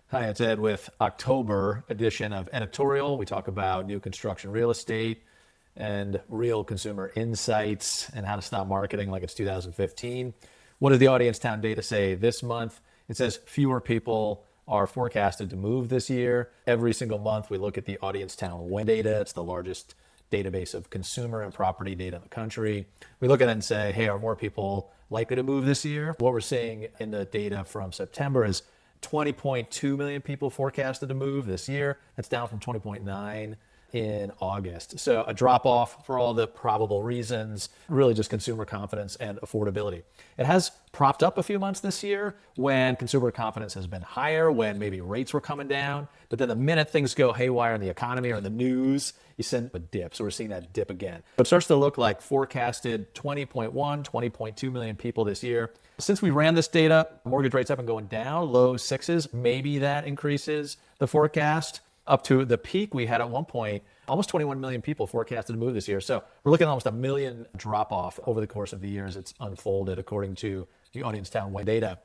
Hi, it's Ed with October edition of Ed-Itorial. We talk about new construction real estate and real consumer insights and how to stop marketing like it's 2015. What does the Audience Town data say this month? It says fewer people are forecasted to move this year. Every single month we look at the Audience Town Win data. It's the largest database of consumer and property data in the country. We look at it and say, hey, are more people likely to move this year? What we're seeing in the data from September is 20.2 million people forecasted to move this year. That's down from 20.9 in August. So a drop off for all the probable reasons, really just consumer confidence and affordability. It has propped up a few months this year when consumer confidence has been higher, when maybe rates were coming down. But then the minute things go haywire in the economy or in the news, you send a dip. So we're seeing that dip again. It starts to look like forecasted 20.2 million people this year. Since we ran this data, mortgage rates have been going down, low sixes. Maybe that increases the forecast. Up to the peak we had at one point, almost 21 million people forecasted to move this year. So we're looking at almost a million drop off over the course of the year as it's unfolded according to the Audience Town Win data.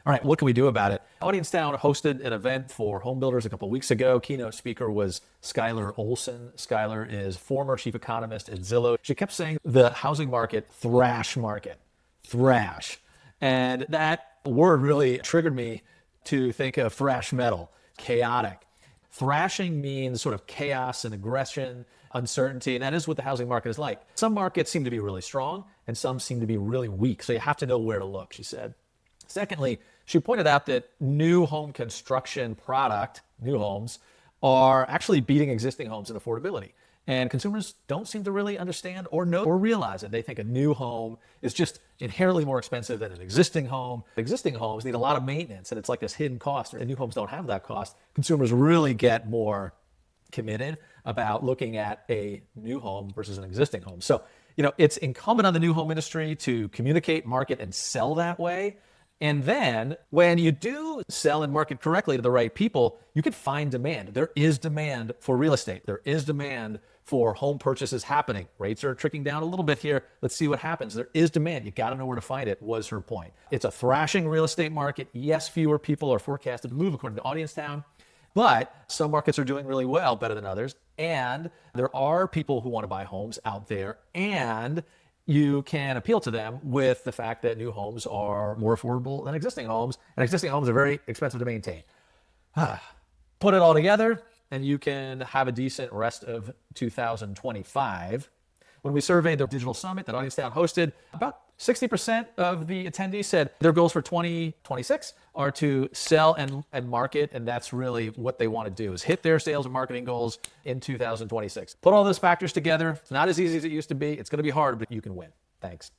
All right, what can we do about it? Audience Town hosted an event for home builders a couple of weeks ago. Keynote speaker was Skylar Olson. Skylar is former chief economist at Zillow. She kept saying the housing market, thrash market, thrash. And that word really triggered me to think of thrash metal, chaotic. Thrashing means sort of chaos and aggression, uncertainty, and that is what the housing market is like. Some markets seem to be really strong and some seem to be really weak. So you have to know where to look, she said. Secondly, she pointed out that new home construction product, new homes, are actually beating existing homes in affordability. And consumers don't seem to really understand or know or realize it. They think a new home is just inherently more expensive than an existing home. Existing homes need a lot of maintenance, and it's like this hidden cost. And new homes don't have that cost. Consumers really get more committed about looking at a new home versus an existing home. So, it's incumbent on the new home industry to communicate, market, and sell that way. And then when you do sell and market correctly to the right people, you can find demand. There is demand for real estate. There is demand for home purchases happening. Rates are tricking down a little bit here. Let's see what happens. There is demand. You got to know where to find it, was her point. It's a thrashing real estate market. Yes, fewer people are forecasted to move according to Audience Town, but some markets are doing really well, better than others. And there are people who want to buy homes out there, and you can appeal to them with the fact that new homes are more affordable than existing homes, and existing homes are very expensive to maintain. Put it all together, and you can have a decent rest of 2025. When we surveyed the digital summit that Audience Town hosted, about 60% of the attendees said their goals for 2026 are to sell and market, and that's really what they want to do, is hit their sales and marketing goals in 2026. Put all those factors together. It's not as easy as it used to be. It's going to be hard, but you can win. Thanks.